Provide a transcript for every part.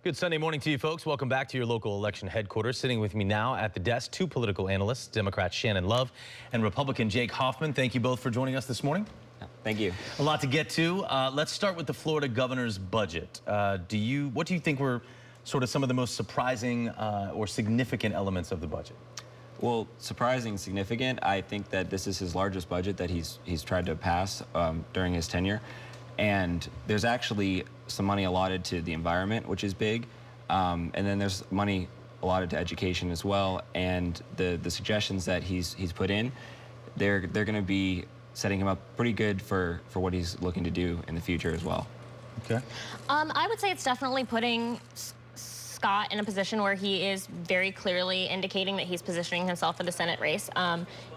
Good Sunday morning to you folks. Welcome back to your local election headquarters. Sitting with me now at the desk, two political analysts, Democrat Shannon and Republican Jake Hoffman. Thank you both for joining us this morning. Thank you. A lot to get to. Let's start with the Florida governor's budget. What do you think were sort of some of the most surprising or significant elements of the budget? Well, surprising, significant. I think that this is his largest budget that he's tried to pass during his tenure. And there's actually some money allotted to the environment, which is big. And then there's money allotted to education as well. And the suggestions that he's put in, they're going to be setting him up pretty good for what he's looking to do in the future as well. Okay. I would say it's definitely putting Scott in a position where he is very clearly indicating that he's positioning himself for the Senate race.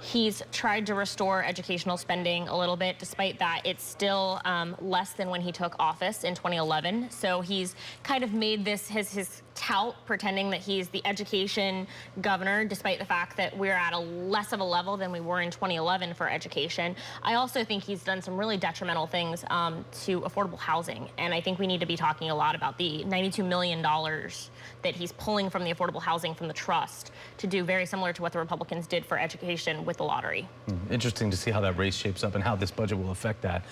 He's tried to restore educational spending a little bit. Despite that, it's still less than when he took office in 2011. So he's kind of made this his tout, pretending that he's the education governor, despite the fact that we're at a less of a level than we were in 2011 for education. I also think he's done some really detrimental things to affordable housing. And I think we need to be talking a lot about the $92 million that he's pulling from the affordable housing from the trust to do very similar to what the Republicans did for education with the lottery. Interesting to see how that race shapes up and how this budget will affect that.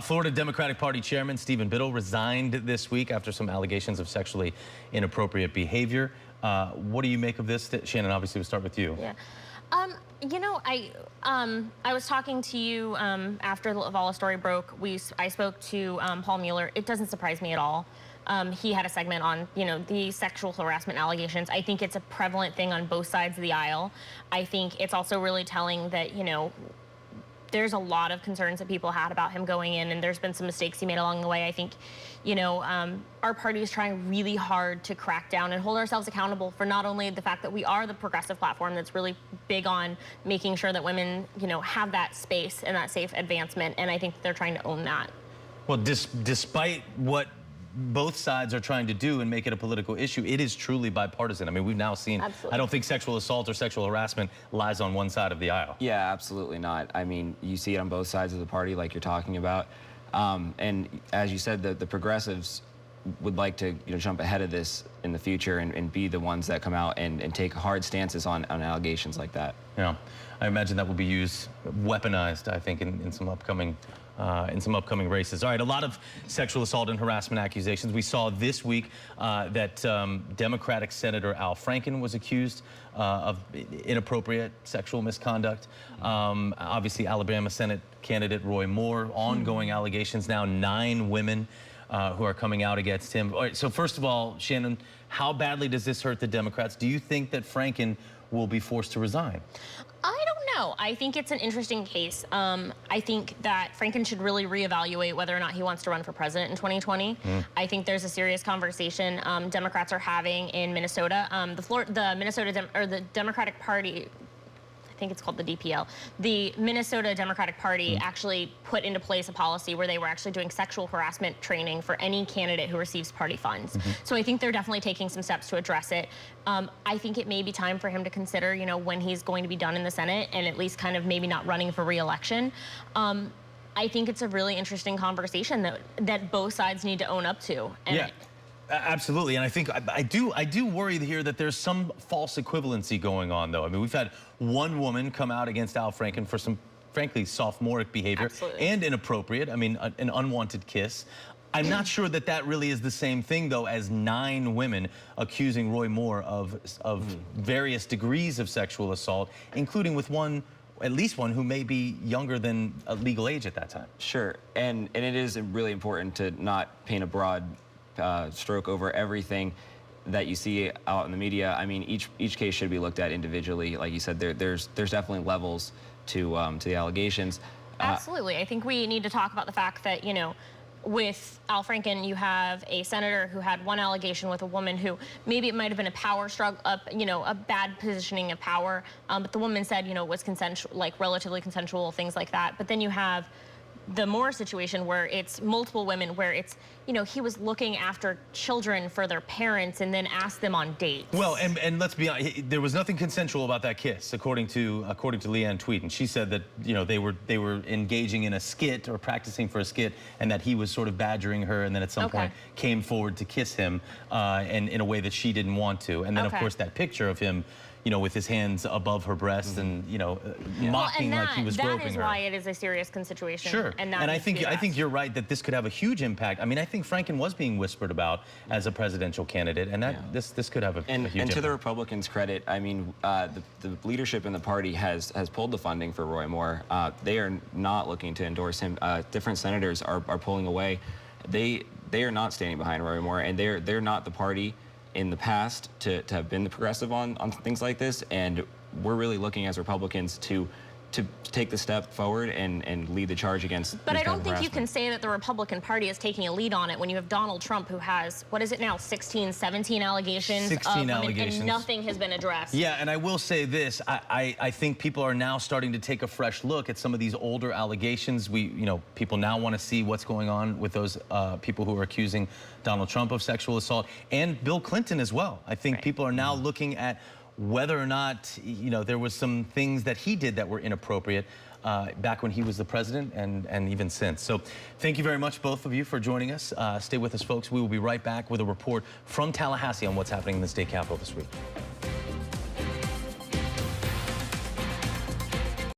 Florida Democratic Party Chairman Stephen Biddle resigned this week after some allegations of sexually inappropriate behavior. What do you make of this? Shannon, obviously we'll start with you. Yeah. You know, I was talking to you after the Lavala story broke. I spoke to Paul Mueller. It doesn't surprise me at all. He had a segment on, the sexual harassment allegations. I think it's a prevalent thing on both sides of the aisle. I think it's also really telling that, there's a lot of concerns that people had about him going in, and there's been some mistakes he made along the way. I think, our party is trying really hard to crack down and hold ourselves accountable for not only the fact that we are the progressive platform that's really big on making sure that women, have that space and that safe advancement, and I think they're trying to own that. Well, despite what both sides are trying to do and make it a political issue, it is truly bipartisan. I mean, we've now seen, Absolutely. I don't think sexual assault or sexual harassment lies on one side of the aisle. Yeah, absolutely not. I mean, you see it on both sides of the party like you're talking about. And as you said, the progressives would like to jump ahead of this in the future and be the ones that come out and take hard stances on allegations like that. Yeah, I imagine that will be weaponized, I think, in some upcoming races. All right, a lot of sexual assault and harassment accusations. We saw this week that Democratic Senator Al Franken was accused of inappropriate sexual misconduct. Obviously, Alabama Senate candidate Roy Moore, ongoing allegations now, 9 women who are coming out against him. All right, so first of all, Shannon, how badly does this hurt the Democrats? Do you think that Franken will be forced to resign? I don't know. I think it's an interesting case. I think that Franken should really reevaluate whether or not he wants to run for president in 2020. I think there's a serious conversation Democrats are having in Minnesota. The Democratic Party, I think it's called the DPL, the Minnesota Democratic Party actually put into place a policy where they were actually doing sexual harassment training for any candidate who receives party funds. So I think they're definitely taking some steps to address it. I think it may be time for him to consider, when he's going to be done in the Senate and at least kind of maybe not running for re-election. I think it's a really interesting conversation that both sides need to own up to. And yeah. Absolutely, and I think I do worry here that there's some false equivalency going on, though. I mean, we've had one woman come out against Al Franken for some, frankly, sophomoric behavior. Absolutely. And inappropriate. I mean, an unwanted kiss. I'm not sure that really is the same thing, though, as 9 women accusing Roy Moore of various degrees of sexual assault, including with at least one who may be younger than a legal age at that time. Sure, and it is really important to not paint a broad stroke over everything that you see out in the media. I mean, each case should be looked at individually. Like you said, there's definitely levels to the allegations. Absolutely. I think we need to talk about the fact that, with Al Franken, you have a senator who had one allegation with a woman who maybe it might have been a power struggle, a bad positioning of power, but the woman said, it was consensual, like relatively consensual, things like that. But then you have the Moore situation where it's multiple women, where it's you know, he was looking after children for their parents and then asked them on dates. Well, and let's be honest, there was nothing consensual about that kiss, according to Leanne Tweeden. She said that, you know, they were engaging in a skit or practicing for a skit, and that he was sort of badgering her, and then at some point came forward to kiss him, and in a way that she didn't want to. And then of course that picture of him, you know, with his hands above her breast and, you know, mocking like he was groping her. That is why it is a serious situation. Sure. And I think you're right that this could have a huge impact. I mean, I think Franken was being whispered about as a presidential candidate, and that this could have a huge and impact. to the Republicans' credit, I mean, the leadership in the party has pulled the funding for Roy Moore. They are not looking to endorse him. Different senators are pulling away. They are not standing behind Roy Moore, and they're not the party in the past to have been the progressive on things like this, and we're really looking as Republicans to take the step forward and lead the charge against. But I don't think you can say that the Republican Party is taking a lead on it when you have Donald Trump, who has, what is it now, 16, 17 allegations 16 of allegations. and nothing has been addressed. Yeah, and I will say this, I think people are now starting to take a fresh look at some of these older allegations. People now want to see what's going on with those people who are accusing Donald Trump of sexual assault, and Bill Clinton as well. I think people are now looking at whether or not, you know, there was some things that he did that were inappropriate back when he was the president, and even since. So thank you very much, both of you, for joining us. Stay with us, folks. We will be right back with a report from Tallahassee on what's happening in the state capitol this week.